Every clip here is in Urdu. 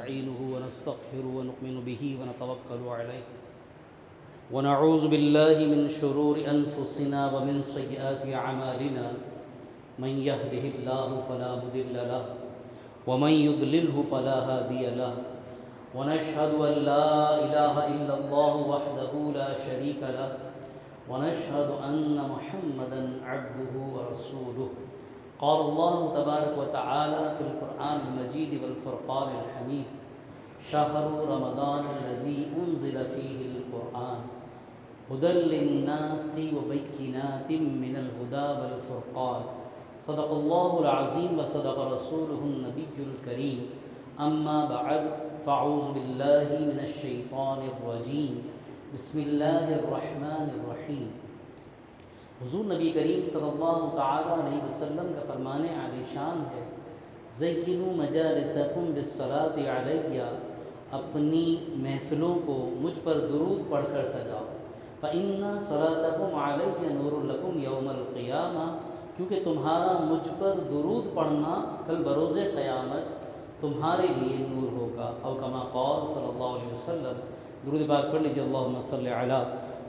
ونستعينه ونستغفره ونؤمن به ونتوكل عليه ونعوذ بالله من شرور أنفسنا ومن سيئات أعمالنا من يهده الله فلا مضل له ومن يضلله فلا هادي له ونشهد أن لا إله إلا الله وحده لا شريك له ونشهد أن محمدًا عبده ورسوله قال الله تبارك وتعالى في القرآن المجيد والفرقان الحميد شهر رمضان الذي أنزل فيه القرآن هدى للناس وبينات من الهدى والفرقان صدق الله العظيم وصدق رسوله النبي الكريم أما بعد فأعوذ بالله من الشيطان الرجيم بسم اللہ الرحمن الرحیم۔ حضور نبی کریم صلی اللہ تعالیٰ علیہ وسلم کا فرمان عالی شان ہے، زینوا مجالسکم بالصلاۃ علیہ، اپنی محفلوں کو مجھ پر درود پڑھ کر سجاؤ، فإن صلاتکم علیہ نور لکم یوم القیامہ، کیونکہ تمہارا مجھ پر درود پڑھنا کل بروز قیامت تمہارے لیے نور ہوگا، او کما قال صلی اللہ علیہ وسلم۔ درود پاک پڑھ لیجیے، اللہم صلی علی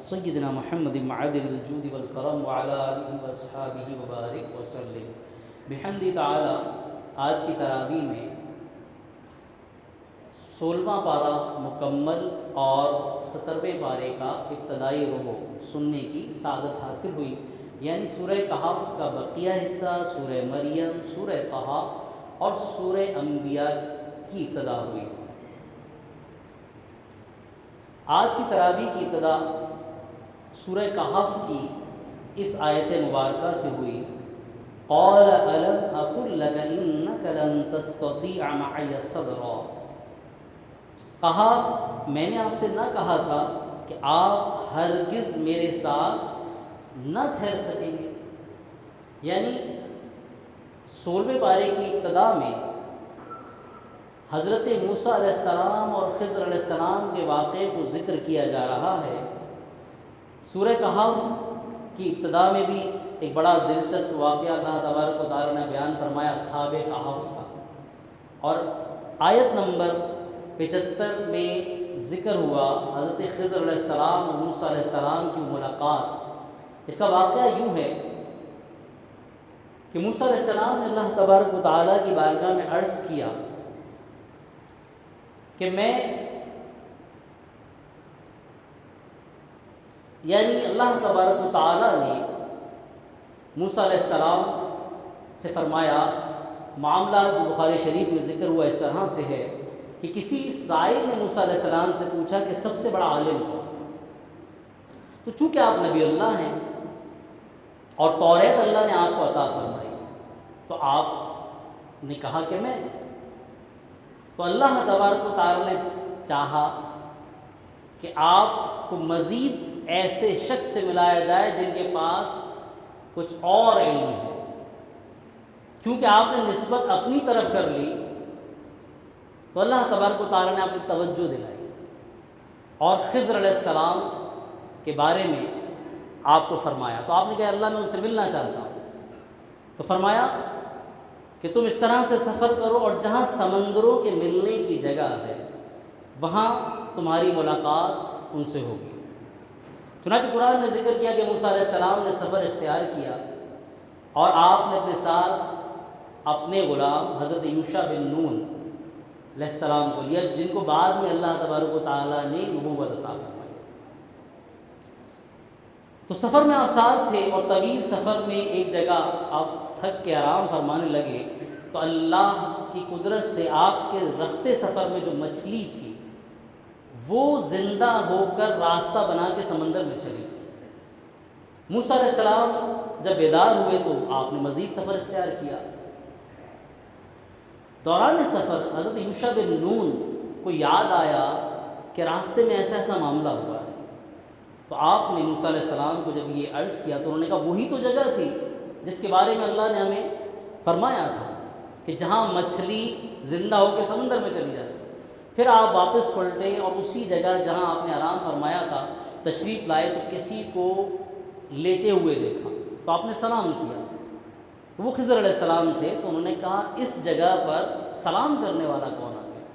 سیدنا محمد معدن الجود والکرم وعلی آلہ واصحابہ وبارک وسلم۔ بحمد تعالی آج کی تراویح میں 16واں پارہ مکمل اور 17ویں پارے کا ابتدائی ربع سننے کی سعادت حاصل ہوئی، یعنی سورہ کہف کا بقیہ حصہ، سورہ مریم، سورہ طہ اور سورہ انبیاء کی ابتدا ہوئی۔ آج کی تراویح کی ابتدا سورہ کہف کی اس آیت مبارکہ سے ہوئی، قال الم اقل لک انک لن تستطیع معی صبرا، کہا میں نے آپ سے نہ کہا تھا کہ آپ ہرگز میرے ساتھ نہ ٹھہر سکیں گے۔ یعنی 16ویں پارے کی ابتدا میں حضرت موسیٰ علیہ السلام اور خضر علیہ السلام کے واقعے کو ذکر کیا جا رہا ہے۔ سورہ کہف کی ابتدا میں بھی ایک بڑا دلچسپ واقعہ اللہ تبارک و تعالیٰ نے بیان فرمایا اصحاب کہف کا، اور آیت نمبر 75 میں ذکر ہوا حضرت خضر علیہ السلام اور موسیٰ علیہ السلام کی ملاقات۔ اس کا واقعہ یوں ہے کہ موسیٰ علیہ السلام نے اللہ تبارک و تعالیٰ کی بارگاہ میں عرض کیا کہ یعنی اللہ تبارک و تعالیٰ نے موسیٰ علیہ السلام سے فرمایا، معاملہ جو بخاری شریف میں ذکر ہوا اس طرح سے ہے کہ کسی سائل نے موسیٰ علیہ السلام سے پوچھا کہ سب سے بڑا عالم کون؟ تو چونکہ آپ نبی اللہ ہیں اور توریت اللہ نے آپ کو عطا فرمائی، تو آپ نے کہا کہ میں، تو اللہ تبارک و تعالیٰ نے چاہا کہ آپ کو مزید ایسے شخص سے ملایا جائے جن کے پاس کچھ اور علم ہے، کیونکہ آپ نے نسبت اپنی طرف کر لی تو اللہ تبارک و تعالیٰ نے آپ کو توجہ دلائی اور خضر علیہ السلام کے بارے میں آپ کو فرمایا۔ تو آپ نے کہا اللہ میں ان سے ملنا چاہتا ہوں، تو فرمایا کہ تم اس طرح سے سفر کرو اور جہاں سمندروں کے ملنے کی جگہ ہے وہاں تمہاری ملاقات ان سے ہوگی۔ چنانچہ قرآن نے ذکر کیا کہ موسیٰ علیہ السلام نے سفر اختیار کیا اور آپ نے اپنے ساتھ اپنے غلام حضرت یوشع بن نون علیہ السلام کو لیا، جن کو بعد میں اللہ تبارک و تعالیٰ نے نبوت عطا فرمائی۔ تو سفر میں آپ ساتھ تھے اور طویل سفر میں ایک جگہ آپ تھک کے آرام فرمانے لگے تو اللہ کی قدرت سے آپ کے رخت سفر میں جو مچھلی تھی وہ زندہ ہو کر راستہ بنا کے سمندر میں چلی گئی۔ موسیٰ علیہ السلام جب بیدار ہوئے تو آپ نے مزید سفر اختیار کیا۔ دوران سفر حضرت یوشع بن نون کو یاد آیا کہ راستے میں ایسا ایسا معاملہ ہوا ہے، تو آپ نے موسیٰ علیہ السلام کو جب یہ عرض کیا تو انہوں نے کہا وہی تو جگہ تھی جس کے بارے میں اللہ نے ہمیں فرمایا تھا کہ جہاں مچھلی زندہ ہو کے سمندر میں چلی جاتی۔ پھر آپ واپس پلٹے اور اسی جگہ جہاں آپ نے آرام فرمایا تھا تشریف لائے تو کسی کو لیٹے ہوئے دیکھا تو آپ نے سلام کیا، تو وہ خضر علیہ السلام تھے، تو انہوں نے کہا اس جگہ پر سلام کرنے والا کون آ گیا؟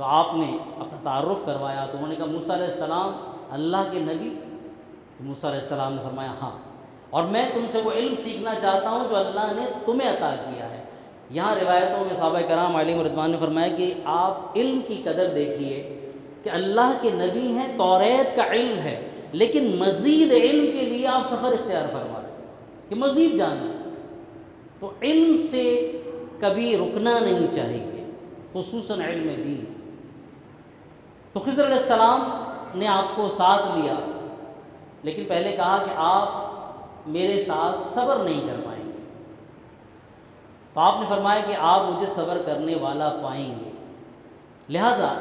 تو آپ نے اپنا تعارف کروایا تو انہوں نے کہا موسیٰ علیہ السلام اللہ کے نبی؟ تو موسیٰ علیہ السلام نے فرمایا ہاں، اور میں تم سے وہ علم سیکھنا چاہتا ہوں جو اللہ نے تمہیں عطا کیا ہے۔ یہاں روایتوں میں صحابہ کرام علیہم رضوان نے فرمایا کہ آپ علم کی قدر دیکھیے کہ اللہ کے نبی ہیں، توریت کا علم ہے، لیکن مزید علم کے لیے آپ سفر اختیار فرما رہے ہیں کہ مزید جانیں۔ تو علم سے کبھی رکنا نہیں چاہیے، خصوصاً علم دین۔ تو خضر علیہ السلام نے آپ کو ساتھ لیا، لیکن پہلے کہا کہ آپ میرے ساتھ صبر نہیں کر پائیں گے۔ تو آپ نے فرمایا کہ آپ مجھے صبر کرنے والا پائیں گے۔ لہذا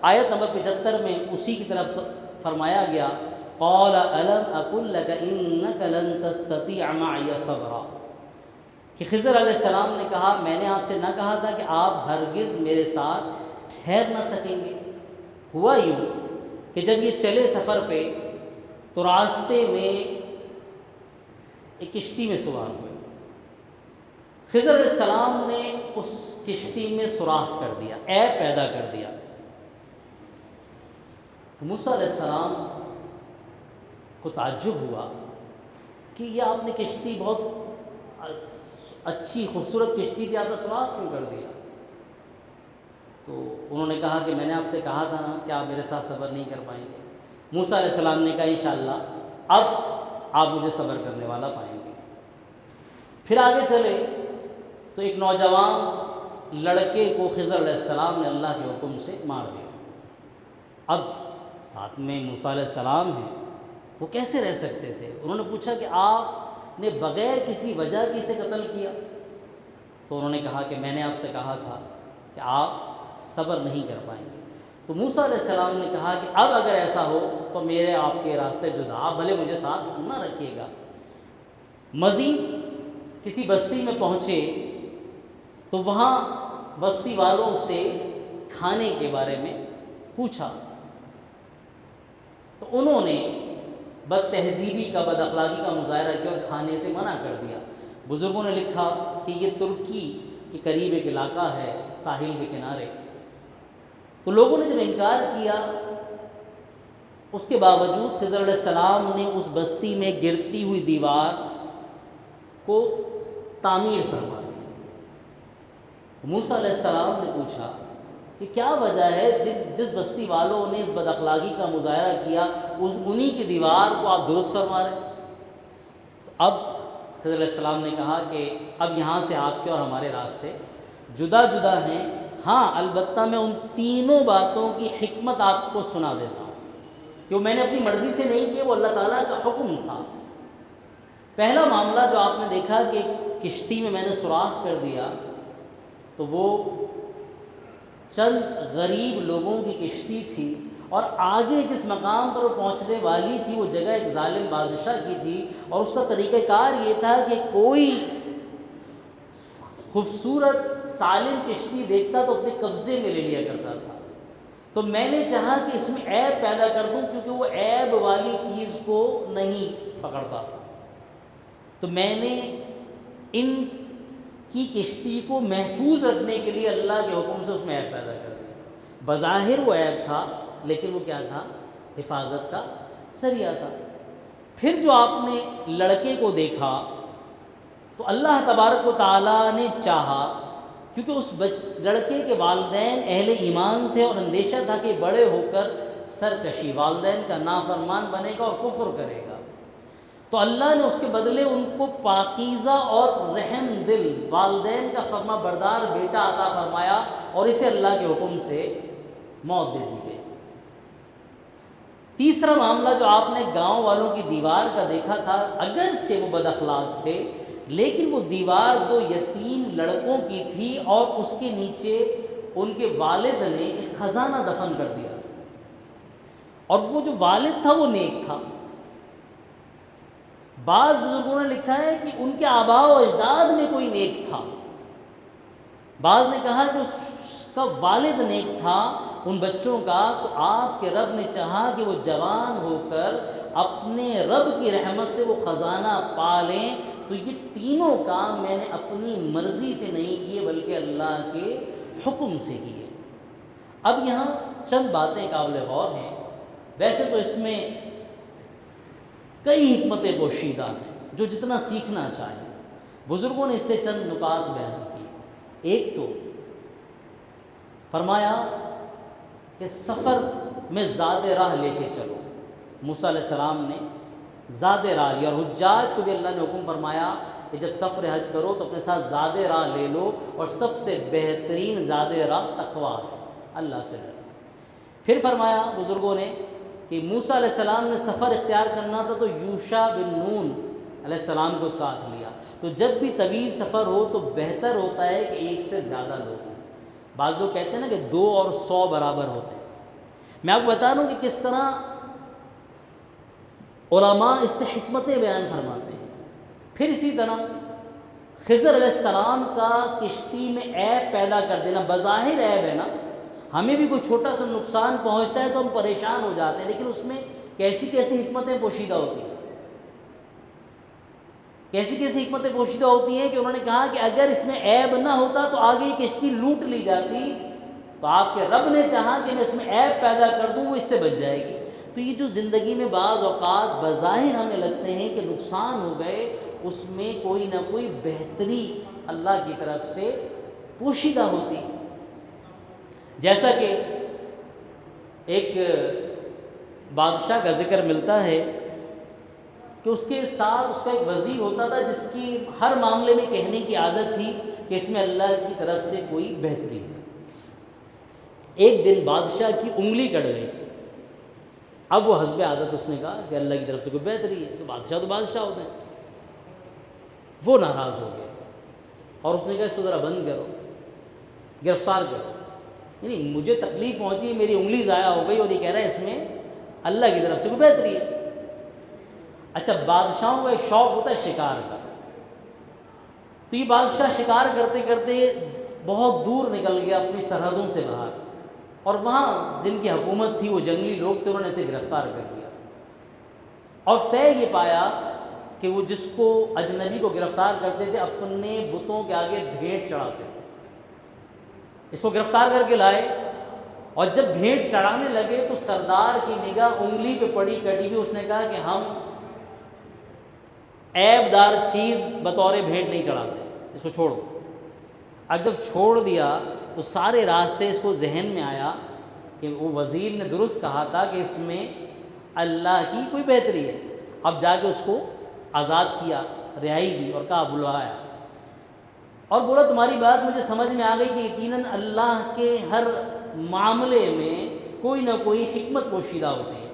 آیت نمبر 75 میں اسی کی طرف فرمایا گیا قال الم اقل لك انك لن تستطيع معي صبرا، کہ خضر علیہ السلام نے کہا میں نے آپ سے نہ کہا تھا کہ آپ ہرگز میرے ساتھ ٹھہر نہ سکیں گے؟ ہوا یوں کہ جب یہ چلے سفر پہ تو راستے میں ایک کشتی میں سوار ہوئے۔ خضر علیہ السلام نے اس کشتی میں سوراخ کر دیا، عیب پیدا کر دیا۔ تو موسیٰ علیہ السلام کو تعجب ہوا کہ یہ آپ نے کشتی بہت اچھی خوبصورت کشتی تھی، آپ نے سوراخ کیوں کر دیا؟ تو انہوں نے کہا کہ میں نے آپ سے کہا تھا نا کہ آپ میرے ساتھ صبر نہیں کر پائیں گے۔ موسیٰ علیہ السلام نے کہا انشاءاللہ اب آپ مجھے صبر کرنے والا پائیں گے۔ پھر آگے چلے تو ایک نوجوان لڑکے کو خضر علیہ السلام نے اللہ کے حکم سے مار دیا۔ اب ساتھ میں موسیٰ علیہ السلام ہیں وہ کیسے رہ سکتے تھے؟ انہوں نے پوچھا کہ آپ نے بغیر کسی وجہ کی اسے قتل کیا؟ تو انہوں نے کہا کہ میں نے آپ سے کہا تھا کہ آپ صبر نہیں کر پائیں گے۔ تو موسیٰ علیہ السلام نے کہا کہ اب اگر ایسا ہو تو میرے آپ کے راستے جدا، آپ بھلے مجھے ساتھ نہ رکھیے گا۔ مزید کسی بستی میں پہنچے تو وہاں بستی والوں سے کھانے کے بارے میں پوچھا تو انہوں نے بد تہذیبی کا، بد اخلاقی کا مظاہرہ کیا اور کھانے سے منع کر دیا۔ بزرگوں نے لکھا کہ یہ ترکی کے قریب ایک علاقہ ہے ساحل کے کنارے۔ تو لوگوں نے جب انکار کیا اس کے باوجود خضر علیہ السلام نے اس بستی میں گرتی ہوئی دیوار کو تعمیر فرما دی۔ موسیٰ علیہ السلام نے پوچھا کہ کیا وجہ ہے جس بستی والوں نے اس بد اخلاقی کا مظاہرہ کیا انہی کی دیوار کو آپ درست فرما رہے ہیں؟ تو اب خضر علیہ السلام نے کہا کہ اب یہاں سے آپ کے اور ہمارے راستے جدا جدا ہیں، ہاں البتہ میں ان تینوں باتوں کی حکمت آپ کو سنا دیتا ہوں کہ وہ میں نے اپنی مرضی سے نہیں کیا، وہ اللہ تعالیٰ کا حکم تھا۔ پہلا معاملہ جو آپ نے دیکھا کہ کشتی میں نے سوراخ کر دیا، تو وہ چند غریب لوگوں کی کشتی تھی اور آگے جس مقام پر وہ پہنچنے والی تھی وہ جگہ ایک ظالم بادشاہ کی تھی، اور اس کا طریقہ کار یہ تھا کہ کوئی خوبصورت سالم کشتی دیکھتا تو اپنے قبضے میں لے لیا کرتا تھا۔ تو میں نے چاہا کہ اس میں عیب پیدا کر دوں، کیونکہ وہ عیب والی چیز کو نہیں پکڑتا تھا۔ تو میں نے ان کی کشتی کو محفوظ رکھنے کے لیے اللہ کے حکم سے اس میں عیب پیدا کر دیا۔ بظاہر وہ عیب تھا لیکن وہ کیا تھا؟ حفاظت کا ذریعہ تھا۔ پھر جو آپ نے لڑکے کو دیکھا تو اللہ تبارک و تعالیٰ نے چاہا، کیونکہ اس لڑکے کے والدین اہل ایمان تھے اور اندیشہ تھا کہ بڑے ہو کر سرکشی، والدین کا نافرمان بنے گا اور کفر کرے گا، تو اللہ نے اس کے بدلے ان کو پاکیزہ اور رحم دل والدین کا فرما بردار بیٹا عطا فرمایا، اور اسے اللہ کے حکم سے موت دے دی گئی۔ تیسرا معاملہ جو آپ نے گاؤں والوں کی دیوار کا دیکھا تھا، اگرچہ وہ بد اخلاق تھے لیکن وہ دیوار دو یتیم لڑکوں کی تھی اور اس کے نیچے ان کے والد نے ایک خزانہ دفن کر دیا تھا، اور وہ جو والد تھا وہ نیک تھا۔ بعض بزرگوں نے لکھا ہے کہ ان کے آباء و اجداد میں کوئی نیک تھا، بعض نے کہا کہ اس کا والد نیک تھا ان بچوں کا، تو آپ کے رب نے چاہا کہ وہ جوان ہو کر اپنے رب کی رحمت سے وہ خزانہ پالیں۔ تو یہ تینوں کام میں نے اپنی مرضی سے نہیں کیے بلکہ اللہ کے حکم سے کیے۔ اب یہاں چند باتیں قابل غور ہیں، ویسے تو اس میں کئی حکمتیں پوشیدہ ہیں جو جتنا سیکھنا چاہیں، بزرگوں نے اس سے چند نکات بیان کیے۔ ایک تو فرمایا کہ سفر میں زیادہ راہ لے کے چلو، موسیٰ علیہ السلام نے زیادہ راہ لیا، اور حجاج کو بھی اللہ نے حکم فرمایا کہ جب سفر حج کرو تو اپنے ساتھ زیادہ راہ لے لو، اور سب سے بہترین زیادہ راہ تقویٰ ہے، اللہ سے ڈرنا۔ پھر فرمایا بزرگوں نے کہ موسیٰ علیہ السلام نے سفر اختیار کرنا تھا تو یوشع بن نون علیہ السلام کو ساتھ لیا۔ تو جب بھی طویل سفر ہو تو بہتر ہوتا ہے کہ ایک سے زیادہ لوگ ہوں۔ بعض لوگ کہتے ہیں نا کہ 2 اور 100 برابر ہوتے ہیں۔ میں آپ کو بتا رہا ہوں کہ کس طرح علماء اس سے حکمتیں بیان فرماتے ہیں۔ پھر اسی طرح خضر علیہ السلام کا کشتی میں عیب پیدا کر دینا، بظاہر عیب ہے نا، ہمیں بھی کوئی چھوٹا سا نقصان پہنچتا ہے تو ہم پریشان ہو جاتے ہیں، لیکن اس میں کیسی کیسی حکمتیں پوشیدہ ہوتی ہیں، کیسی کیسی حکمتیں پوشیدہ ہوتی ہیں کہ انہوں نے کہا کہ اگر اس میں عیب نہ ہوتا تو آگے یہ کشتی لوٹ لی جاتی، تو آپ کے رب نے چاہا کہ میں اس میں عیب پیدا کر دوں، وہ اس سے بچ جائے گی۔ تو یہ جو زندگی میں بعض اوقات بظاہر ہمیں لگتے ہیں کہ نقصان ہو گئے، اس میں کوئی نہ کوئی بہتری اللہ کی طرف سے پوشیدہ ہوتی ہے۔ جیسا کہ ایک بادشاہ کا ذکر ملتا ہے کہ اس کے ساتھ اس کا ایک وزیر ہوتا تھا جس کی ہر معاملے میں کہنے کی عادت تھی کہ اس میں اللہ کی طرف سے کوئی بہتری ہے۔ ایک دن بادشاہ کی انگلی کٹ گئی، اب وہ حسب عادت اس نے کہا کہ اللہ کی طرف سے کوئی بہتری ہے، تو بادشاہ ہوتے ہیں۔ وہ ناراض ہو گیا اور اس نے کہا اس کو ذرا بند کرو، گرفتار کرو، یعنی مجھے تکلیف پہنچی، میری انگلی ضائع ہو گئی اور یہ کہہ رہا ہے اس میں اللہ کی طرف سے کوئی بہتری ہے۔ اچھا، بادشاہوں کا ایک شوق ہوتا ہے شکار کا، تو یہ بادشاہ شکار کرتے کرتے بہت دور نکل گیا اپنی سرحدوں سے باہر، اور وہاں جن کی حکومت تھی وہ جنگلی لوگ تھے، انہوں نے اسے گرفتار کر لیا اور طے یہ پایا کہ وہ جس کو اجنبی کو گرفتار کرتے تھے اپنے بتوں کے آگے بھیٹ چڑھاتے تھے۔ اس کو گرفتار کر کے لائے اور جب بھیٹ چڑھانے لگے تو سردار کی نگاہ انگلی پہ پڑی کٹی ہوئی، اس نے کہا کہ ہم عیب دار چیز بطور بھیٹ نہیں چڑھاتے، اس کو چھوڑو۔ اب جب چھوڑ دیا تو سارے راستے اس کو ذہن میں آیا کہ وہ وزیر نے درست کہا تھا کہ اس میں اللہ کی کوئی بہتری ہے۔ اب جا کے اس کو آزاد کیا، رہائی دی اور کہا بلوایا اور بولا تمہاری بات مجھے سمجھ میں آ گئی کہ یقیناً اللہ کے ہر معاملے میں کوئی نہ کوئی حکمت پوشیدہ ہوتی ہے،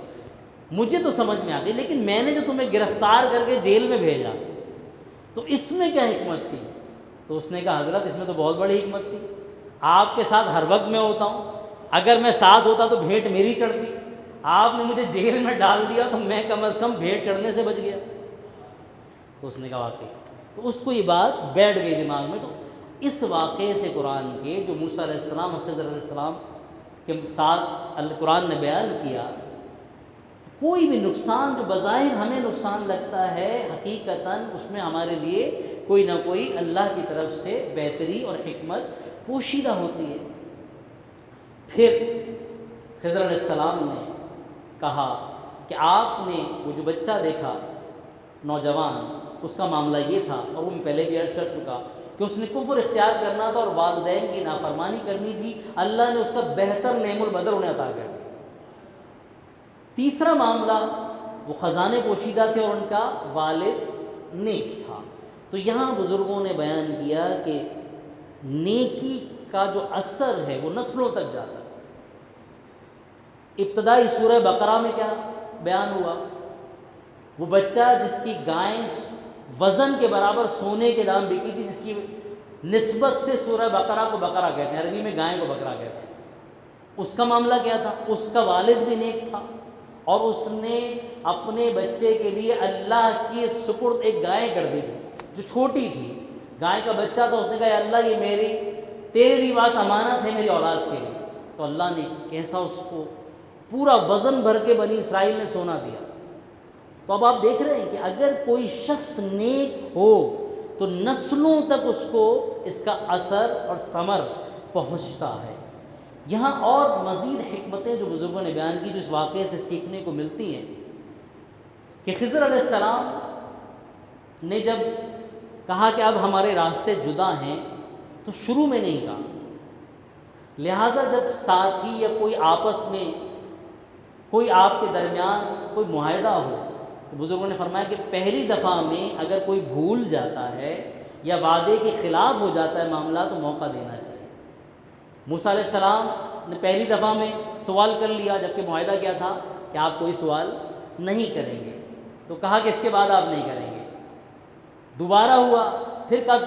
مجھے تو سمجھ میں آ گئی، لیکن میں نے جو تمہیں گرفتار کر کے جیل میں بھیجا تو اس میں کیا حکمت تھی؟ تو اس نے کہا حضرت اس میں تو بہت بڑی حکمت تھی، آپ کے ساتھ ہر وقت میں ہوتا ہوں، اگر میں ساتھ ہوتا تو بھیٹ میری چڑھتی، آپ نے مجھے جیل میں ڈال دیا تو میں کم از کم بھیٹ چڑھنے سے بچ گیا۔ تو اس نے کہا واقعی، تو اس کو یہ بات بیٹھ گئی دماغ میں۔ تو اس واقعے سے قرآن کے جو موسیٰ علیہ السلام اور خضر علیہ السلام کے ساتھ قرآن نے بیان کیا، کوئی بھی نقصان جو بظاہر ہمیں نقصان لگتا ہے حقیقتاً اس میں ہمارے لیے کوئی نہ کوئی اللہ کی طرف سے بہتری اور حکمت پوشیدہ ہوتی ہے۔ پھر خضر علیہ السلام نے کہا کہ آپ نے وہ جو بچہ دیکھا نوجوان، اس کا معاملہ یہ تھا، اور وہ میں پہلے بھی عرض کر چکا کہ اس نے کفر اختیار کرنا تھا اور والدین کی نافرمانی کرنی تھی، اللہ نے اس کا بہتر نعم البدر انہیں عطا کر دیا۔ تیسرا معاملہ وہ خزانے پوشیدہ تھے اور ان کا والد نیک تھا۔ تو یہاں بزرگوں نے بیان کیا کہ نیکی کا جو اثر ہے وہ نسلوں تک جاتا ہے۔ ابتدائی سورہ بقرہ میں کیا بیان ہوا؟ وہ بچہ جس کی گائیں وزن کے برابر سونے کے دام بکی تھی، جس کی نسبت سے سورہ بقرہ کو بقرہ کہتے ہیں، عربی میں گائے کو بقرہ کہتے ہیں، اس کا معاملہ کیا تھا؟ اس کا والد بھی نیک تھا اور اس نے اپنے بچے کے لیے اللہ کی سپرد ایک گائے کر دی تھی جو چھوٹی تھی، گائے کا بچہ تھا، اس نے کہا اللہ یہ میری تیرے لیے واس امانت ہے میری اولاد کے لیے، تو اللہ نے کیسا اس کو پورا وزن بھر کے بنی اسرائیل نے سونا دیا۔ تو اب آپ دیکھ رہے ہیں کہ اگر کوئی شخص نیک ہو تو نسلوں تک اس کو اس کا اثر اور ثمر پہنچتا ہے۔ یہاں اور مزید حکمتیں جو بزرگوں نے بیان کی جو اس واقعے سے سیکھنے کو ملتی ہیں کہ خضر علیہ السلام نے جب کہا کہ اب ہمارے راستے جدا ہیں تو شروع میں نہیں کہا، لہٰذا جب ساتھی یا کوئی آپس میں کوئی آپ کے درمیان کوئی معاہدہ ہو تو بزرگوں نے فرمایا کہ پہلی دفعہ میں اگر کوئی بھول جاتا ہے یا وعدے کے خلاف ہو جاتا ہے معاملہ تو موقع دینا چاہیے۔ موسیٰ علیہ السلام نے پہلی دفعہ میں سوال کر لیا جبکہ معاہدہ کیا تھا کہ آپ کوئی سوال نہیں کریں گے، تو کہا کہ اس کے بعد آپ نہیں کریں گے۔ دوبارہ ہوا، پھر کہا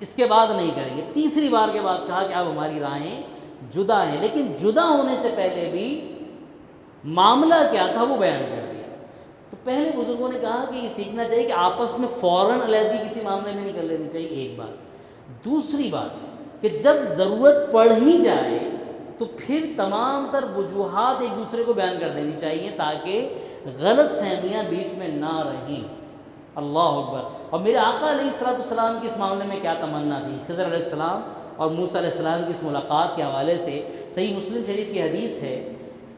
اس کے بعد نہیں کریں گے۔ تیسری بار کے بعد کہا کہ اب ہماری راہیں جدا ہیں، لیکن جدا ہونے سے پہلے بھی معاملہ کیا تھا وہ بیان کر دیا۔ تو پہلے بزرگوں نے کہا کہ یہ سیکھنا چاہیے کہ آپس میں فوراً علیحدگی کسی معاملے میں نہیں کر لینی چاہیے، ایک بات۔ دوسری بات کہ جب ضرورت پڑ ہی جائے تو پھر تمام تر وجوہات ایک دوسرے کو بیان کر دینی چاہیے تاکہ غلط فہمیاں بیچ میں نہ رہیں۔ اللہ اکبر۔ اور میرے آقا علیہ السلام کی اس معاملے میں کیا تمنا تھی؟ خضر علیہ السلام اور موسیٰ علیہ السلام کی اس ملاقات کے حوالے سے صحیح مسلم شریف کی حدیث ہے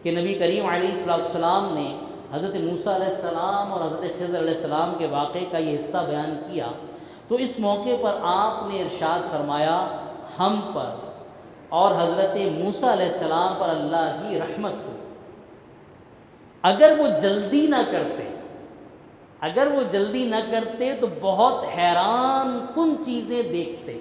کہ نبی کریم علیہ السلام نے حضرت موسیٰ علیہ السلام اور حضرت خضر علیہ السلام کے واقعے کا یہ حصہ بیان کیا تو اس موقع پر آپ نے ارشاد فرمایا ہم پر اور حضرت موسیٰ علیہ السلام پر اللہ کی رحمت ہو، اگر وہ جلدی نہ کرتے تو بہت حیران کن چیزیں دیکھتے،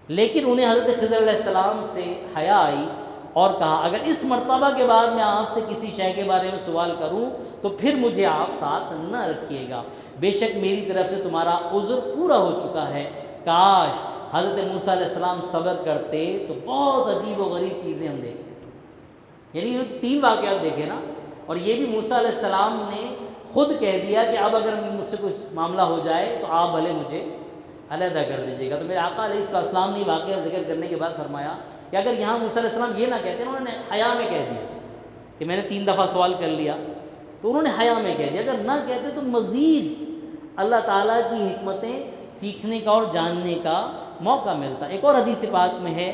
لیکن انہیں حضرت خضر علیہ السلام سے حیا آئی اور کہا اگر اس مرتبہ کے بعد میں آپ سے کسی شے کے بارے میں سوال کروں تو پھر مجھے آپ ساتھ نہ رکھیے گا، بے شک میری طرف سے تمہارا عذر پورا ہو چکا ہے۔ کاش حضرت موسیٰ علیہ السلام صبر کرتے تو بہت عجیب و غریب چیزیں ہم دیکھتے۔ یعنی یہ 3 واقعات دیکھے نا، اور یہ بھی موسیٰ علیہ السلام نے خود کہہ دیا کہ اب اگر مجھ سے کوئی معاملہ ہو جائے تو آپ بھلے مجھے علیحدہ کر دیجیے گا۔ تو میرے آقا علیہ السلام نے واقعہ ذکر کرنے کے بعد فرمایا کہ اگر یہاں موسیٰ علیہ السلام یہ نہ کہتے، انہوں نے حیا میں کہہ دیا کہ میں نے 3 دفعہ سوال کر لیا، تو انہوں نے حیا میں کہہ دیا، اگر نہ کہتے تو مزید اللہ تعالیٰ کی حکمتیں سیکھنے کا اور جاننے کا موقع ملتا۔ ایک اور حدیث پاک میں ہے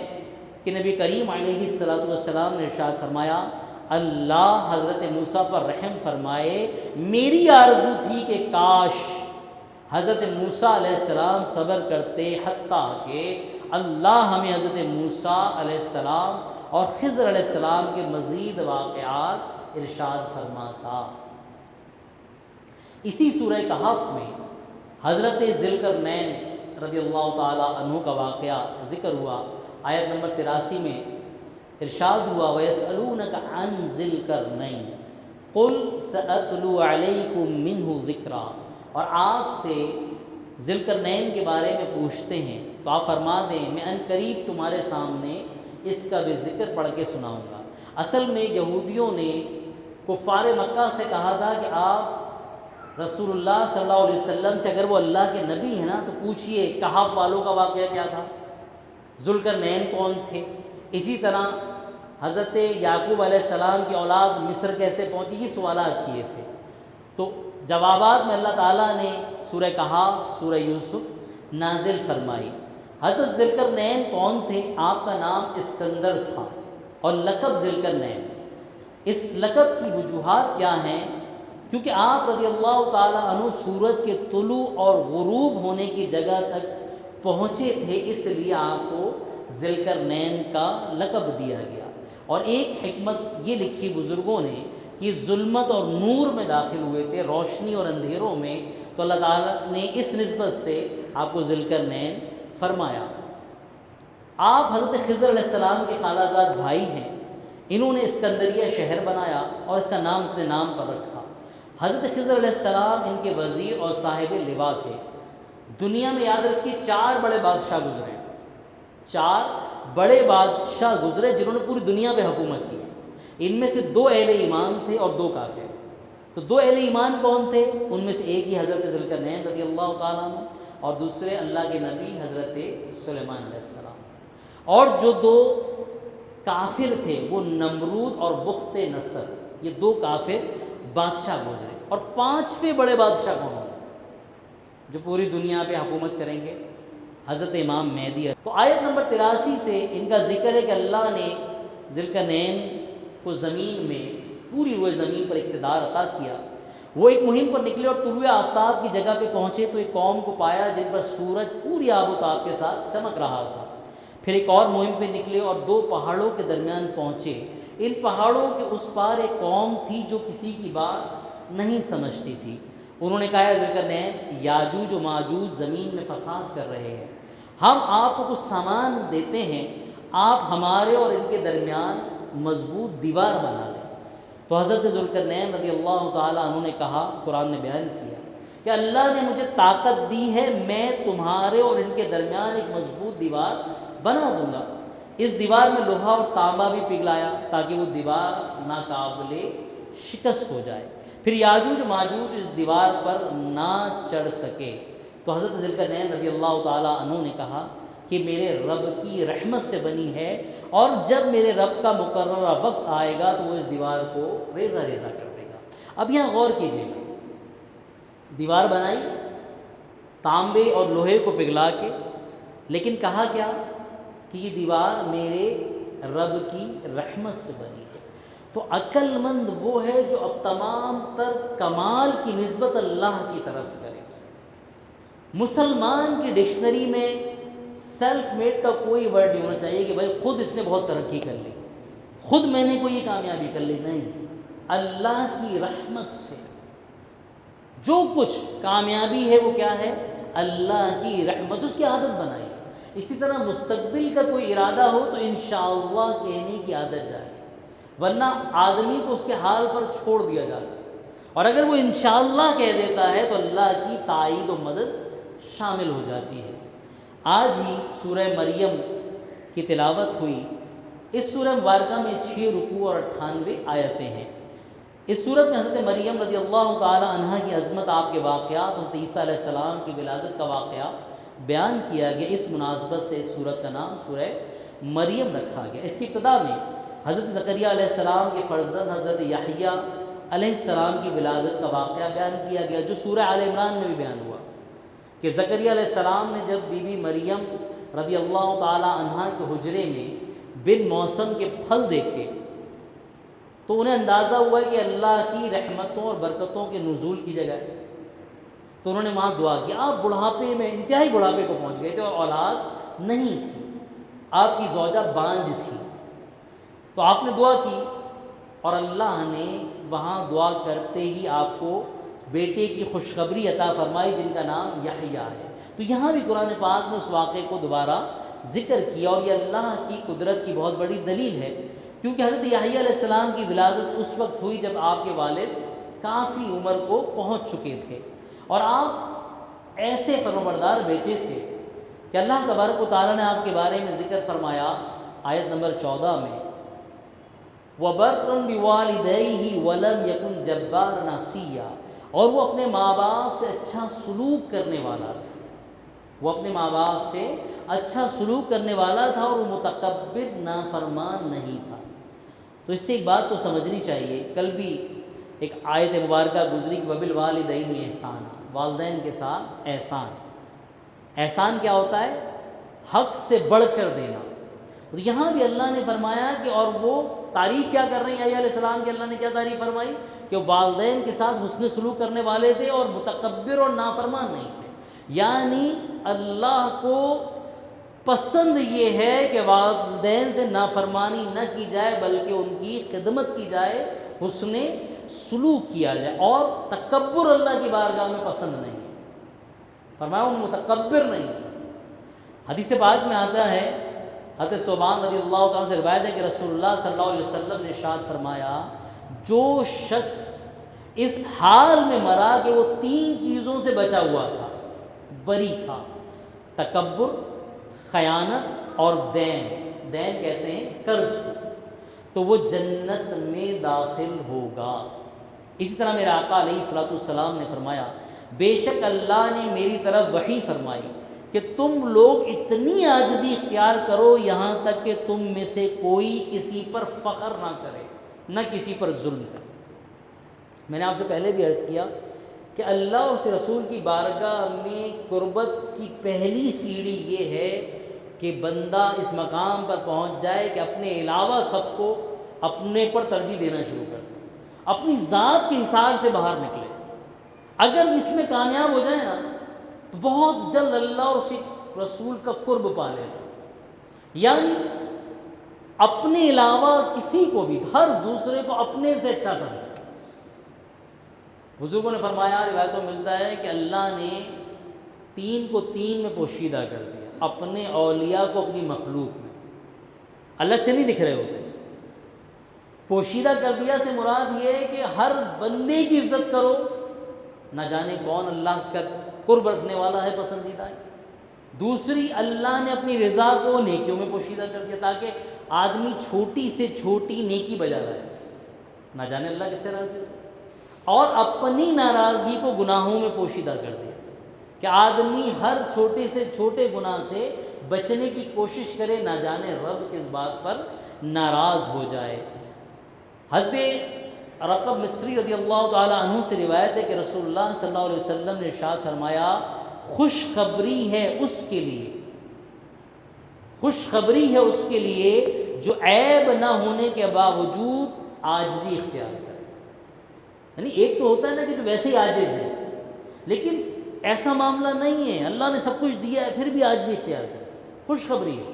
کہ نبی کریم علیہ السلام نے ارشاد فرمایا اللہ حضرت موسیٰ پر رحم فرمائے، میری آرزو تھی کہ کاش حضرت موسیٰ علیہ السلام صبر کرتے حتیٰ کہ اللہ ہمیں حضرت موسیٰ علیہ السلام اور خضر علیہ السلام کے مزید واقعات ارشاد فرماتا۔ اسی سورہ کہف میں حضرت ذوالقرنین رضی اللہ تعالی عنہ کا واقعہ ذکر ہوا، آیت نمبر 83 میں ارشاد ہوا وَيَسْأَلُونَكَ عَنْ ذِي الْقَرْنَيْنِ قُلْ سَأَتْلُو عَلَيْكُمْ مِنْهُ ذِكْرًا، اور آپ سے ذی القرنین کے بارے میں پوچھتے ہیں تو آپ فرما دیں میں ان قریب تمہارے سامنے اس کا بھی ذکر پڑھ کے سناؤں گا۔ اصل میں یہودیوں نے کفار مکہ سے کہا تھا کہ آپ رسول اللہ صلی اللہ علیہ وسلم سے اگر وہ اللہ کے نبی ہیں نا تو پوچھئے کہف والوں کا واقعہ کیا تھا، ذوالقرنین کون تھے، اسی طرح حضرت یعقوب علیہ السلام کی اولاد مصر کیسے پہنچی، یہ سوالات کیے تھے۔ تو جوابات میں اللہ تعالیٰ نے سورہ کہف، سورہ یوسف نازل فرمائی۔ حضرت ذوالقرنین کون تھے؟ آپ کا نام اسکندر تھا اور لقب ذوالقرنین۔ اس لقب کی وجوہات کیا ہیں؟ کیونکہ آپ رضی اللہ تعالیٰ عنہ سورج کے طلوع اور غروب ہونے کی جگہ تک پہنچے تھے، اس لیے آپ کو ذوالقرنین کا لقب دیا گیا۔ اور ایک حکمت یہ لکھی بزرگوں نے کہ ظلمت اور نور میں داخل ہوئے تھے، روشنی اور اندھیروں میں، تو اللہ تعالیٰ نے اس نسبت سے آپ کو ذوالقرنین فرمایا۔ آپ حضرت خضر علیہ السلام کے خالہ زاد بھائی ہیں، انہوں نے اسکندریہ شہر بنایا اور اس کا نام اپنے نام پر رکھا۔ حضرت خضر علیہ السلام ان کے وزیر اور صاحب لوا تھے۔ دنیا میں یاد رکھیے 4 بڑے بادشاہ گزرے، 4 بڑے بادشاہ گزرے جنہوں نے پوری دنیا پہ حکومت کی۔ ان میں سے 2 اہل ایمان تھے اور 2 کافر۔ تو 2 اہل ایمان کون تھے؟ ان میں سے ایک ہی حضرت ذوالقرنین رضی اللہ تعالیٰ عنہ اور دوسرے اللہ کے نبی حضرت سلیمان علیہ السلام۔ اور جو 2 کافر تھے وہ نمرود اور بخت نصر، یہ 2 کافر بادشاہ گزرے۔ اور 5ویں بڑے بادشاہ کون ہوں جو پوری دنیا پہ حکومت کریں گے؟ حضرت امام مہدی. تو آیت نمبر 83 سے ان کا ذکر ہے کہ اللہ نے ذوالقرنین کو زمین میں پوری روئے زمین پر اقتدار عطا کیا. وہ ایک مہم پر نکلے اور طلوع آفتاب کی جگہ پہ پہنچے تو ایک قوم کو پایا جن پر سورج پوری آب و تاب کے ساتھ چمک رہا تھا. پھر ایک اور مہم پہ نکلے اور 2 پہاڑوں کے درمیان پہنچے. ان پہاڑوں کے اس پار ایک قوم تھی جو کسی کی بات نہیں سمجھتی تھی. انہوں نے کہا ذوالقرنین یاجوج و ماجوج زمین میں فساد کر رہے ہیں، ہم آپ کو کچھ سامان دیتے ہیں، آپ ہمارے اور ان کے درمیان مضبوط دیوار بنا لیں. تو حضرت ذوالقرنین رضی اللہ تعالیٰ عنہ نے کہا، قرآن نے بیان کیا کہ اللہ نے مجھے طاقت دی ہے، میں تمہارے اور ان کے درمیان ایک مضبوط دیوار بنا دوں گا. اس دیوار میں لوہا اور تانبا بھی پگھلایا تاکہ وہ دیوار ناقابل شکست ہو جائے، پھر یاجوج ماجوج اس دیوار پر نہ چڑھ سکے. تو حضرت ذوالقرنین رضی اللہ تعالیٰ عنہ نے کہا کہ میرے رب کی رحمت سے بنی ہے، اور جب میرے رب کا مقررہ وقت آئے گا تو وہ اس دیوار کو ریزہ ریزہ کر دے گا. اب یہاں غور کیجیے گا، دیوار بنائی تانبے اور لوہے کو پگھلا کے، لیکن کہا کیا کہ یہ دیوار میرے رب کی رحمت سے بنی ہے. تو عقل مند وہ ہے جو اب تمام تر کمال کی نسبت اللہ کی طرف کرے. مسلمان کی ڈکشنری میں سیلف میڈ کا کوئی ورڈ نہیں ہونا چاہیے کہ بھائی خود اس نے بہت ترقی کر لی، خود میں نے کوئی کامیابی کر لی. نہیں، اللہ کی رحمت سے جو کچھ کامیابی ہے وہ کیا ہے؟ اللہ کی رحمت سے اس کی عادت بنائی. اسی طرح مستقبل کا کوئی ارادہ ہو تو انشاءاللہ کہنے کی عادت ڈالے، ورنہ آدمی کو اس کے حال پر چھوڑ دیا جاتا ہے. اور اگر وہ انشاءاللہ کہہ دیتا ہے تو اللہ کی تائید و مدد شامل ہو جاتی ہے. آج ہی سورہ مریم کی تلاوت ہوئی. اس سورہ مبارکہ میں 6 رکوع اور 98 آیتیں ہیں. اس سورت میں حضرت مریم رضی اللہ تعالی عنہ کی عظمت، آپ کے واقعات، حضرت عیسیٰ علیہ السلام کی ولادت کا واقعہ بیان کیا گیا. اس مناسبت سے اس سورت کا نام سورہ مریم رکھا گیا. اس کی ابتدا میں حضرت زکریا علیہ السلام کے فرزند حضرت یحییٰ علیہ السلام کی ولادت کا واقعہ بیان کیا گیا، جو سورہ آل عمران میں بھی بیان ہوا کہ زکریا علیہ السلام نے جب بی بی مریم رضی اللہ تعالی عنہا کے حجرے میں بن موسم کے پھل دیکھے تو انہیں اندازہ ہوا کہ اللہ کی رحمتوں اور برکتوں کے نزول کی جگہ ہے. تو انہوں نے وہاں دعا کی. آپ بڑھاپے میں، انتہائی بڑھاپے کو پہنچ گئے تھے اور اولاد نہیں تھی، آپ کی زوجہ بانجھ تھی. تو آپ نے دعا کی اور اللہ نے وہاں دعا کرتے ہی آپ کو بیٹے کی خوشخبری عطا فرمائی جن کا نام یحییٰ ہے. تو یہاں بھی قرآن پاک نے اس واقعے کو دوبارہ ذکر کیا، اور یہ اللہ کی قدرت کی بہت بڑی دلیل ہے، کیونکہ حضرت یحییٰ علیہ السلام کی ولادت اس وقت ہوئی جب آپ کے والد کافی عمر کو پہنچ چکے تھے، اور آپ ایسے فرمانبردار بیٹے تھے کہ اللہ تبارک و تعالیٰ نے آپ کے بارے میں ذکر فرمایا آیت نمبر 14 میں، وَبَرًّا بِوَالِدَيْهِ وَلَمْ يَكُنْ جَبَّارًا عَصِيًّا، اور وہ اپنے ماں باپ سے اچھا سلوک کرنے والا تھا. وہ اپنے ماں باپ سے اچھا سلوک کرنے والا تھا اور وہ متکبر نافرمان نہیں تھا. تو اس سے ایک بات تو سمجھنی چاہیے، کل بھی ایک آیت مبارکہ گزری کہ وَبِالْوَالِدَيْنِ احسانا، والدین کے ساتھ احسان. احسان کیا ہوتا ہے؟ حق سے بڑھ کر دینا. تو یہاں بھی اللہ نے فرمایا کہ اور وہ تعریف کیا کر رہے ہیں یحییٰ علیہ السلام کی، اللہ نے کیا تعریف فرمائی کہ والدین کے ساتھ حسن سلوک کرنے والے تھے اور متکبر اور نافرمان نہیں تھے. یعنی اللہ کو پسند یہ ہے کہ والدین سے نافرمانی نہ کی جائے بلکہ ان کی خدمت کی جائے، حسن سلوک کیا جائے، اور تکبر اللہ کی بارگاہ میں پسند نہیں ہے. فرمایا وہ متکبر نہیں تھے. حدیث پاک میں آتا ہے، حضرت ثوبان رضی اللہ تعالیٰ سے روایت ہے کہ رسول اللہ صلی اللہ علیہ وسلم نے ارشاد فرمایا، جو شخص اس حال میں مرا کہ وہ 3 چیزوں سے بچا ہوا تھا، بری تھا، تکبر، خیانت اور دین. دین کہتے ہیں قرض کو، تو وہ جنت میں داخل ہوگا. اسی طرح میرے آقا علیہ الصلوۃ والسلام نے فرمایا، بے شک اللہ نے میری طرف وحی فرمائی کہ تم لوگ اتنی عاجزی اختیار کرو یہاں تک کہ تم میں سے کوئی کسی پر فخر نہ کرے، نہ کسی پر ظلم کرے. میں نے آپ سے پہلے بھی عرض کیا کہ اللہ اور اس رسول کی بارگاہ میں قربت کی پہلی سیڑھی یہ ہے کہ بندہ اس مقام پر پہنچ جائے کہ اپنے علاوہ سب کو اپنے پر ترجیح دینا شروع کر دے، اپنی ذات کے حساب سے باہر نکلے۔ اگر اس میں کامیاب ہو جائے نا تو بہت جلد اللہ اور اس رسول کا قرب پا لے گا، یعنی اپنے علاوہ کسی کو بھی، ہر دوسرے کو اپنے سے اچھا سمجھے۔ بزرگوں نے فرمایا، روایتوں میں ملتا ہے کہ اللہ نے تین کو تین میں پوشیدہ کر دیا، اپنے اولیاء کو اپنی مخلوق میں، الگ سے نہیں دکھ رہے ہوتے، پوشیدہ کر دیا سے مراد یہ ہے کہ ہر بندے کی عزت کرو، نہ جانے کون اللہ کا قرب رکھنے والا ہے، پسندیدہ ہے۔ دوسری، اللہ نے اپنی رضا کو نیکیوں میں پوشیدہ کر دیا تاکہ آدمی چھوٹی سے چھوٹی نیکی بجا رہا ہے، نہ جانے اللہ کس سے راضی ہوتا ہے۔ اور اپنی ناراضگی کو گناہوں میں پوشیدہ کر دیا کہ آدمی ہر چھوٹے سے چھوٹے گناہ سے بچنے کی کوشش کرے، نہ جانے رب کس بات پر ناراض ہو جائے۔ حضرت رقب مصری رضی اللہ تعالی عنہ سے روایت ہے کہ رسول اللہ صلی اللہ علیہ وسلم نے ارشاد فرمایا، خوشخبری ہے اس کے لیے، خوشخبری ہے اس کے لیے جو عیب نہ ہونے کے باوجود عاجزی اختیار کرے۔ یعنی ایک تو ہوتا ہے نا کہ جو ویسے ہی عاجز ہے، لیکن ایسا معاملہ نہیں ہے، اللہ نے سب کچھ دیا ہے پھر بھی عاجزی اختیار کرے، خوشخبری ہے۔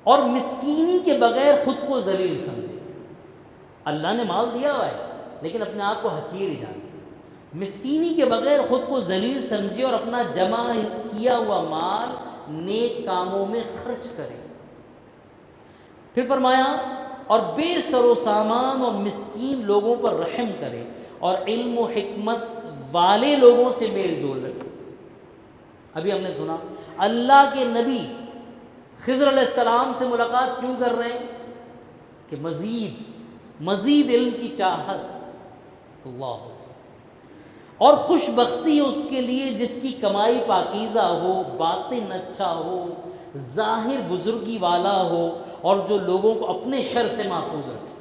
اور مسکینی کے بغیر خود کو ذلیل سمجھے۔ اللہ نے مال دیا ہوا ہے لیکن اپنے آپ کو حقیر ہی جانے، مسکینی کے بغیر خود کو ذلیل سمجھے اور اپنا جمع کیا ہوا مال نیک کاموں میں خرچ کرے۔ پھر فرمایا، اور بے سر و سامان اور مسکین لوگوں پر رحم کرے اور علم و حکمت والے لوگوں سے میل جول رکھے۔ ابھی ہم نے سنا اللہ کے نبی خضر علیہ السلام سے ملاقات کیوں کر رہے ہیں؟ کہ مزید علم کی چاہت، اللہ، اور خوش بختی اس کے لیے جس کی کمائی پاکیزہ ہو، باطن اچھا ہو، ظاہر بزرگی والا ہو، اور جو لوگوں کو اپنے شر سے محفوظ رکھے۔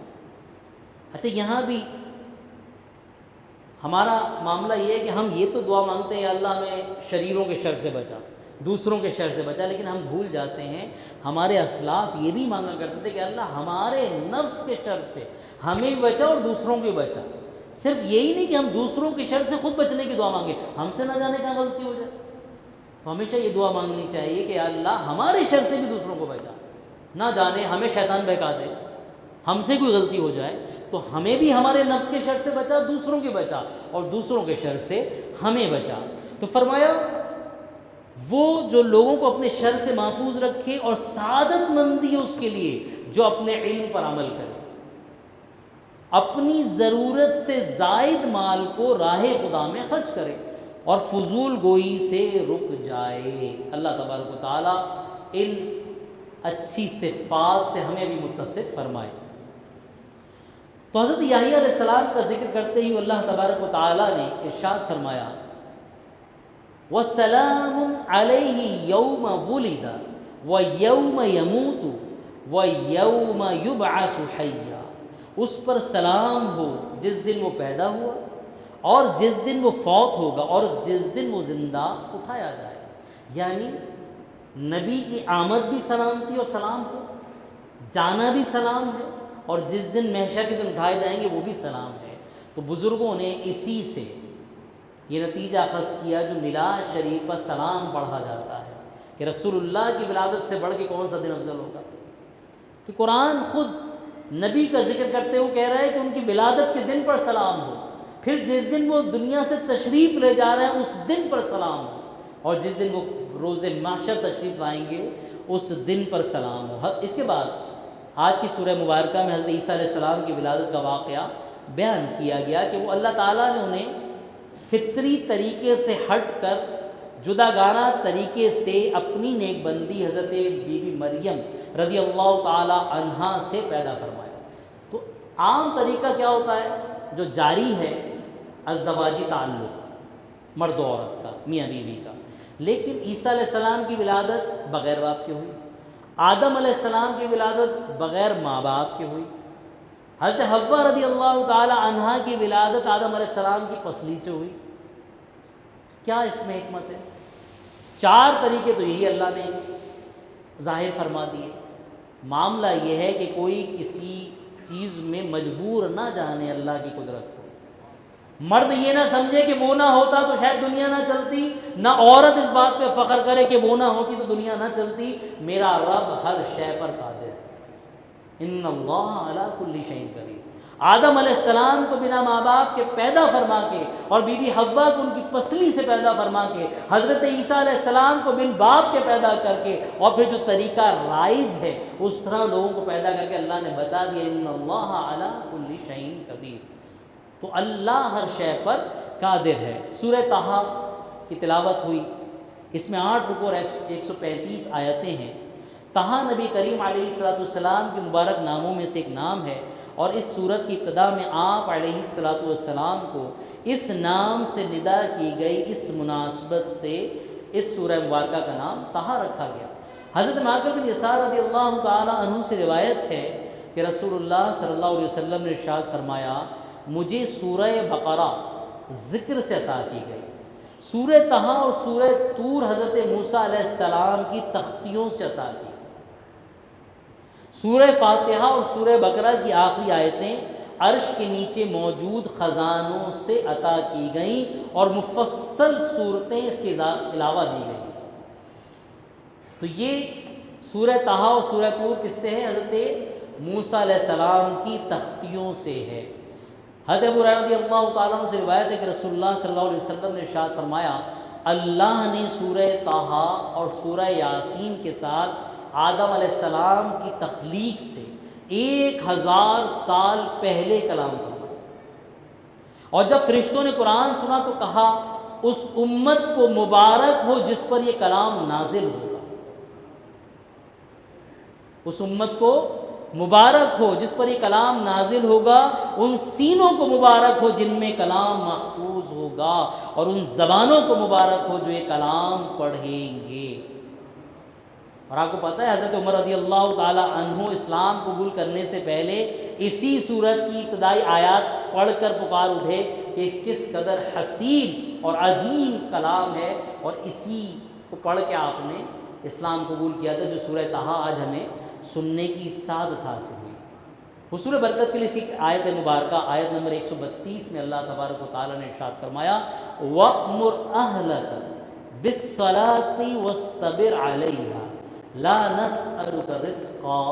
اچھا، یہاں بھی ہمارا معاملہ یہ ہے کہ ہم یہ تو دعا مانگتے ہیں اللہ ہمیں شریروں کے شر سے بچا، دوسروں کے شر سے بچا، لیکن ہم بھول جاتے ہیں ہمارے اسلاف یہ بھی مانگا کرتے تھے کہ اللہ ہمارے نفس کے شر سے ہمیں بھی بچا اور دوسروں کے بچا۔ صرف یہی نہیں کہ ہم دوسروں کے شر سے خود بچنے کی دعا مانگیں، ہم سے نہ جانے کہاں غلطی ہو جائے، تو ہمیشہ یہ دعا مانگنی چاہیے کہ اللہ ہمارے شر سے بھی دوسروں کو بچا، نہ جانے ہمیں شیطان بہکا دے، ہم سے کوئی غلطی ہو جائے تو ہمیں بھی ہمارے نفس کے شر سے بچا، دوسروں کے بچا، اور دوسروں کے شر سے ہمیں بچا۔ تو فرمایا، وہ جو لوگوں کو اپنے شر سے محفوظ رکھے، اور سعادت مندی اس کے لیے جو اپنے علم پر عمل کرے، اپنی ضرورت سے زائد مال کو راہ خدا میں خرچ کرے اور فضول گوئی سے رک جائے۔ اللہ تبارک و تعالیٰ ان اچھی صفات سے ہمیں بھی متصف فرمائے۔ تو حضرت یحییٰ علیہ السلام کا ذکر کرتے ہی اللہ تبارک و تعالیٰ نے ارشاد فرمایا، وَسَلَامٌ عَلَيْهِ يَوْمَ وُلِدَ وَيَوْمَ يَمُوتُ وَيَوْمَ يُبْعَثُ حَيًّا، اس پر سلام ہو جس دن وہ پیدا ہوا، اور جس دن وہ فوت ہوگا، اور جس دن وہ زندہ اٹھایا جائے گا۔ یعنی نبی کی آمد بھی سلامتی اور سلام ہو، جانا بھی سلام ہے، اور جس دن محشر کے دن اٹھائے جائیں گے وہ بھی سلام ہے۔ تو بزرگوں نے اسی سے یہ نتیجہ اخذ کیا، جو میلاد شریف پر سلام پڑھا جاتا ہے، کہ رسول اللہ کی ولادت سے بڑھ کے کون سا دن افضل ہوگا؟ کہ قرآن خود نبی کا ذکر کرتے ہوئے کہہ رہا ہے کہ ان کی ولادت کے دن پر سلام ہو، پھر جس دن وہ دنیا سے تشریف لے جا رہے ہیں اس دن پر سلام ہو، اور جس دن وہ روز محشر تشریف لائیں گے اس دن پر سلام ہو۔ اس کے بعد آج کی سورہ مبارکہ میں حضرت عیسیٰ علیہ السلام کی ولادت کا واقعہ بیان کیا گیا کہ وہ اللہ تعالیٰ نے انہیں فطری طریقے سے ہٹ کر جداگانہ طریقے سے اپنی نیک بندی حضرت بی بی مریم رضی اللہ تعالی عنہا سے پیدا فرمایا۔ تو عام طریقہ کیا ہوتا ہے جو جاری ہے، ازدواجی تعلق مرد و عورت کا، میاں بیوی کا، لیکن عیسیٰ علیہ السلام کی ولادت بغیر باپ کے ہوئی، آدم علیہ السلام کی ولادت بغیر ماں باپ کے ہوئی، حضرت حوا رضی اللہ تعالی عنہا کی ولادت آدم علیہ السلام کی پسلی سے ہوئی، کیا اس میں حکمت ہے؟ 4 طریقے تو یہی اللہ نے ظاہر فرما دیے۔ معاملہ یہ ہے کہ کوئی کسی چیز میں مجبور نہ جانے اللہ کی قدرت کو۔ مرد یہ نہ سمجھے کہ وہ نہ ہوتا تو شاید دنیا نہ چلتی، نہ عورت اس بات پہ فخر کرے کہ وہ نہ ہوتی تو دنیا نہ چلتی۔ میرا رب ہر شے پر قادر ہے۔ ان اللہ علی کل شیء قدیر۔ آدم علیہ السلام کو بنا ماں باپ کے پیدا فرما کے، اور بی بی حوا کو ان کی پسلی سے پیدا فرما کے، حضرت عیسیٰ علیہ السلام کو بن باپ کے پیدا کر کے، اور پھر جو طریقہ رائج ہے اس طرح لوگوں کو پیدا کر کے اللہ نے بتا دیا ان اللہ علی کل شیء قدیر۔ تو اللہ ہر شے پر قادر ہے۔ سورہ طٰہٰ کی تلاوت ہوئی، اس میں 8 رکوع اور 135 آیتیں ہیں۔ طٰہٰ نبی کریم علیہ السلام کے مبارک ناموں میں سے ایک نام ہے، اور اس سورت کی ابتدا میں آپ علیہ السلام کو اس نام سے ندا کی گئی، اس مناسبت سے اس سورہ مبارکہ کا نام طٰہٰ رکھا گیا۔ حضرت معقل بن یسار رضی اللہ تعالیٰ عنہ سے روایت ہے کہ رسول اللہ صلی اللہ علیہ وسلم نے ارشاد فرمایا، مجھے سورہ بقرہ ذکر سے عطا کی گئی، سورہ طٰہٰ اور سورہ طور حضرت موسیٰ علیہ السلام کی تختیوں سے عطا کی، سورہ فاتحہ اور سورہ بقرہ کی آخری آیتیں عرش کے نیچے موجود خزانوں سے عطا کی گئیں، اور مفصل صورتیں اس کے علاوہ دی گئیں۔ تو یہ سورہ طٰہٰ اور سورہ طور کس سے ہے؟ حضرت موسیٰ علیہ السلام کی تختیوں سے ہے۔ حضرت ابو ہریرہ رضی اللہ تعالیٰ عنہ سے روایت ہے کہ رسول اللہ صلی اللہ علیہ وسلم نے ارشاد فرمایا، اللہ نے سورہ طٰہٰ اور سورہ یاسین کے ساتھ آدم علیہ السلام کی تخلیق سے 1000 سال پہلے کلام فرمایا، اور جب فرشتوں نے قرآن سنا تو کہا، اس امت کو مبارک ہو جس پر یہ کلام نازل ہوگا، اس امت کو مبارک ہو جس پر یہ کلام نازل ہوگا، ان سینوں کو مبارک ہو جن میں کلام محفوظ ہوگا، اور ان زبانوں کو مبارک ہو جو یہ کلام پڑھیں گے۔ اور آپ کو پتہ ہے حضرت عمر رضی اللہ تعالی عنہ اسلام قبول کرنے سے پہلے اسی سورت کی ابتدائی آیات پڑھ کر پکار اٹھے کہ کس قدر حسین اور عظیم کلام ہے، اور اسی کو پڑھ کے آپ نے اسلام قبول کیا تھا، جو سورہ طٰہٰ آج ہمیں سننے کی سعادت حاصل ہوئی۔ حصول برکت کے لیے اس کی آیت مبارکہ آیت نمبر 132 میں اللہ تبارک و تعالیٰ نے ارشاد فرمایا، وَأْمُرْ أَهْلَكَ بِالصَّلَاةِ وَاسْتَبِرْ عَلَيْهَا لَا نَسْأَلُكَ رِزْقًا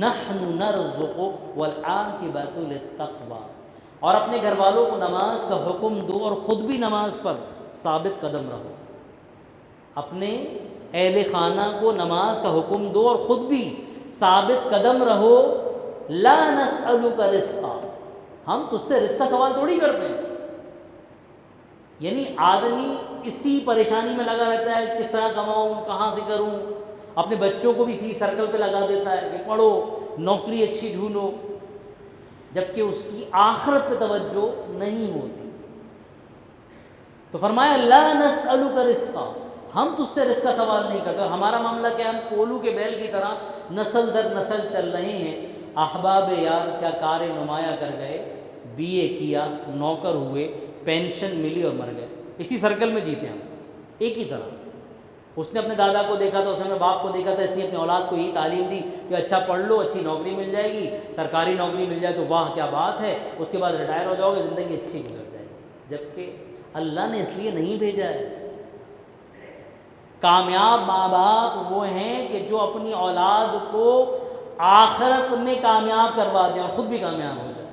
نَحْنُ نَرْزُقُكَ وَالْعَاقِبَةُ لِلتَّقْوَىٰ۔ اور اپنے گھر والوں کو نماز کا حکم دو، اور خود بھی نماز پر ثابت قدم رہو۔ اپنے اہل خانہ کو نماز کا حکم دو اور خود بھی ثابت قدم رہو۔ لا نسألک رزقا، ہم تجھ سے رزق کا سوال تھوڑی کرتے ہیں۔ یعنی آدمی اسی پریشانی میں لگا رہتا ہے، کس طرح کماؤں، کہاں سے کروں، اپنے بچوں کو بھی اسی سرکل پہ لگا دیتا ہے کہ پڑھو، نوکری اچھی ڈھونڈو، جبکہ اس کی آخرت پہ توجہ نہیں ہوتی۔ تو فرمایا لا نسألک رزقا، ہم تجھ سے رزق کا سوال نہیں کرتے۔ اور ہمارا معاملہ کیا ہے؟ ہم کولو کے بیل کی طرح نسل در نسل چل رہے ہیں۔ احباب یار کیا کار نمایاں کر گئے، بی اے کیا، نوکر ہوئے، پینشن ملی اور مر گئے، اسی سرکل میں جیتے ہم ایک ہی طرح۔ اس نے اپنے دادا کو دیکھا تھا، اس نے اپنے باپ کو دیکھا تھا، اس نے اپنی اولاد کو یہی تعلیم دی کہ اچھا پڑھ لو، اچھی نوکری مل جائے گی، سرکاری نوکری مل جائے تو واہ کیا بات ہے، اس کے بعد ریٹائر ہو جاؤ گے، زندگی اچھی گزر جائے گی۔ جبکہ اللہ نے اس لیے نہیں بھیجا ہے۔ کامیاب ماں باپ وہ ہیں کہ جو اپنی اولاد کو آخرت میں کامیاب کروا دیں اور خود بھی کامیاب ہو جائیں۔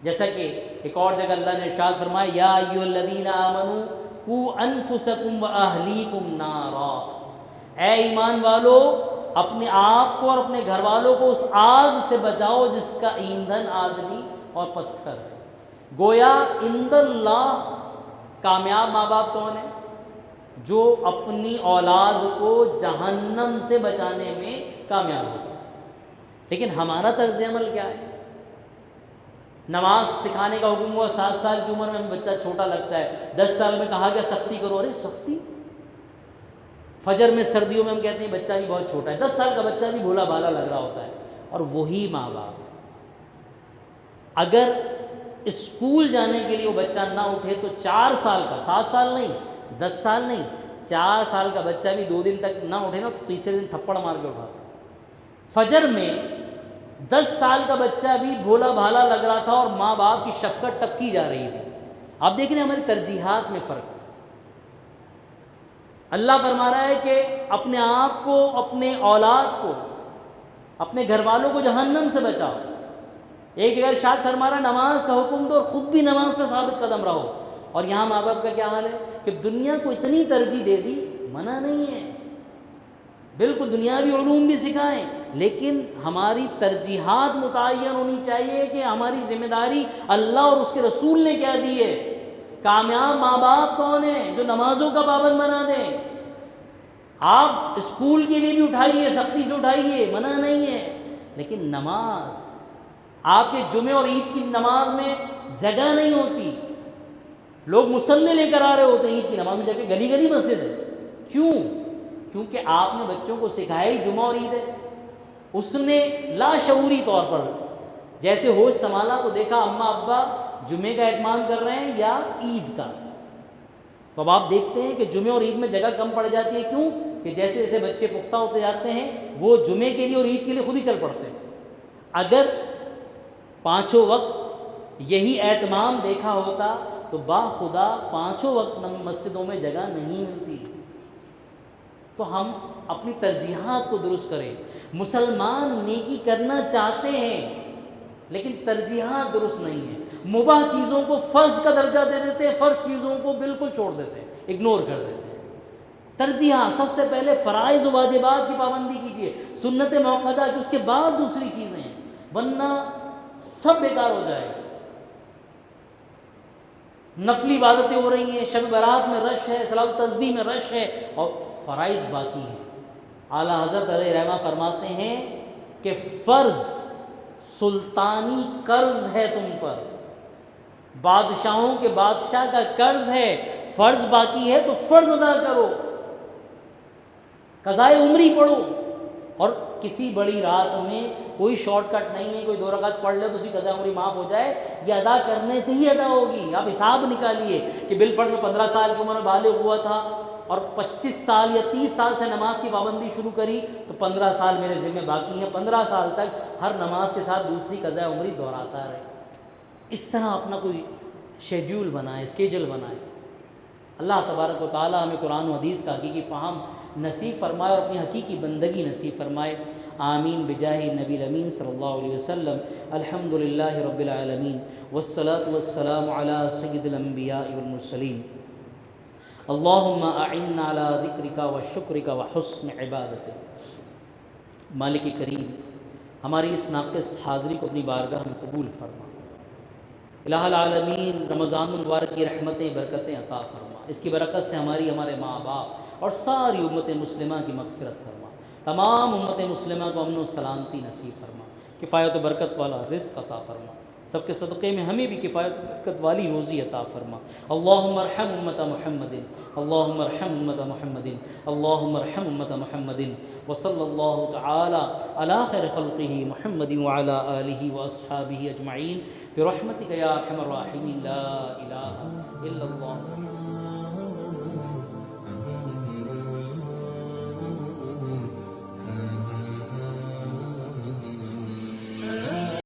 جیسا کہ ایک اور جگہ اللہ نے ارشاد فرمایا، یا ایھا الذین آمنوا قوا انفسکم واہلیکم نارا، اے ایمان والو اپنے آپ کو اور اپنے گھر والوں کو اس آگ سے بچاؤ جس کا ایندھن آدمی اور پتھر ہے۔ گویا عند اللہ کامیاب ماں باپ کون ہیں؟ جو اپنی اولاد کو جہنم سے بچانے میں کامیاب ہوتا ہے۔ لیکن ہمارا طرز عمل کیا ہے؟ نماز سکھانے کا حکم ہوا 7 سال کی عمر میں ہمیں بچہ چھوٹا لگتا ہے، 10 سال میں کہا گیا سختی کرو، ارے سختی؟ فجر میں سردیوں میں ہم کہتے ہیں بچہ بھی بہت چھوٹا ہے، 10 سال کا بچہ بھی بھولا بھالا لگ رہا ہوتا ہے۔ اور وہی ماں باپ اگر اسکول جانے کے لیے وہ بچہ نہ اٹھے تو 4 سال کا، 7 سال نہیں، 10 سال نہیں، 4 سال کا بچہ بھی 2 دن تک نہ اٹھے نا تو تیسرے دن تھپڑ مار کے اٹھاتا۔ فجر میں 10 سال کا بچہ بھی بھولا بھالا لگ رہا تھا اور ماں باپ کی شفقت ٹپکی جا رہی تھی۔ آپ دیکھ رہے ہیں ہماری ترجیحات میں فرق۔ اللہ فرما رہا ہے کہ اپنے آپ کو، اپنے اولاد کو، اپنے گھر والوں کو جہنم سے بچاؤ۔ ایک جگہ ارشاد فرما رہا ہے نماز کا حکم دو اور خود بھی نماز پر ثابت قدم رہو، اور یہاں ماں باپ کا کیا حال ہے کہ دنیا کو اتنی ترجیح دے دی، منع نہیں ہے، بالکل دنیاوی علوم بھی سکھائیں، لیکن ہماری ترجیحات متعین ہونی چاہیے کہ ہماری ذمہ داری اللہ اور اس کے رسول نے کیا دی ہے۔ کامیاب ماں باپ کون ہیں؟ جو نمازوں کا پابند بنا دیں۔ آپ اسکول کے لیے بھی اٹھائیے، سختی سے اٹھائیے، منع نہیں ہے، لیکن نماز، آپ کے جمعے اور عید کی نماز میں جگہ نہیں ہوتی، لوگ مصلی لے کر آ رہے ہوتے ہیں عید کی نماز میں، جا کے گلی گلی مسجد ہے۔ کیوں؟ کیونکہ آپ نے بچوں کو سکھایا ہی جمعہ اور عید ہے۔ اس نے لاشعوری طور پر جیسے ہوش سنبھالا تو دیکھا اماں ابا جمعے کا اہتمام کر رہے ہیں یا عید کا، تو اب آپ دیکھتے ہیں کہ جمعے اور عید میں جگہ کم پڑ جاتی ہے۔ کیوں؟ کہ جیسے جیسے بچے پختہ ہوتے جاتے ہیں وہ جمعے کے لیے اور عید کے لیے خود ہی چل پڑتے ہیں۔ اگر 5 وقت یہی اہتمام دیکھا ہوتا تو باخدا 5 وقت مسجدوں میں جگہ نہیں ملتی۔ تو ہم اپنی ترجیحات کو درست کریں۔ مسلمان نیکی کرنا چاہتے ہیں لیکن ترجیحات درست نہیں ہیں، مباح چیزوں کو فرض کا درجہ دے دیتے ہیں، فرض چیزوں کو بالکل چھوڑ دیتے ہیں، اگنور کر دیتے ہیں۔ ترجیحات سب سے پہلے فرائض و واجبات کی پابندی کیجیے، سنت موقدہ کی، اس کے بعد دوسری چیزیں ہیں، ورنہ سب بیکار ہو جائے گا۔ نفلی عبادتیں ہو رہی ہیں، شب برات میں رش ہے، صلاۃ التسبیح میں رش ہے، اور فرائض باقی ہیں۔ اعلیٰ حضرت علیہ رحمہ فرماتے ہیں کہ فرض سلطانی قرض ہے تم پر، بادشاہوں کے بادشاہ کا قرض ہے، فرض باقی ہے تو فرض ادا کرو، قضائے عمری پڑھو، اور کسی بڑی رات میں کوئی شارٹ کٹ نہیں ہے، کوئی 2 رکعت پڑھ لے تو اسی قضاء عمری معاف ہو جائے، یہ ادا کرنے سے ہی ادا ہوگی۔ آپ حساب نکالیے کہ بالفرض میں 15 سال کی عمر میں بالغ ہوا تھا اور 25 سال یا 30 سال سے نماز کی پابندی شروع کری تو 15 سال میرے ذمہ باقی ہیں، 15 سال تک ہر نماز کے ساتھ دوسری قضاء عمری دہراتا رہے۔ اس طرح اپنا کوئی شیڈیول بنائے، اسکیجول بنائے۔ اللہ تبارک و تعالی ہمیں قرآن و حدیث کا حقیقی فہم نصیب فرمائے اور اپنی حقیقی بندگی نصیب فرمائے۔ آمین بجاہ نبی الامین صلی اللہ علیہ وسلم۔ الحمد للہ رب العالمین والصلاة والسلام علی سید الانبیاء والمرسلین۔ اللہم اعنا علی ذکرک و شکرک و حسن عبادتک۔ مالک کریم ہماری اس ناقص حاضری کو اپنی بارگاہ میں قبول فرما۔ الہ العالمین رمضان المبارک کی رحمتیں برکتیں عطا فرما، اس کی برکت سے ہمارے ماں باپ اور ساری امت مسلمہ کی مغفرت فرما، تمام امت مسلمہ کو امن و سلامتی نصیب فرما، کفایت و برکت والا رزق عطا فرما، سب کے صدقے میں ہمیں بھی کفایت و برکت والی روزی عطا فرما۔ اللہم ارحم امت محمد، اللہم ارحم امت محمد، اللہم ارحم امت محمد، وصلی اللہ تعالی علی خیر خلقہ محمد وعلی آلہ واصحابہ اجمعین برحمتک یا ارحم الراحمین، لا الہ الا اللہ۔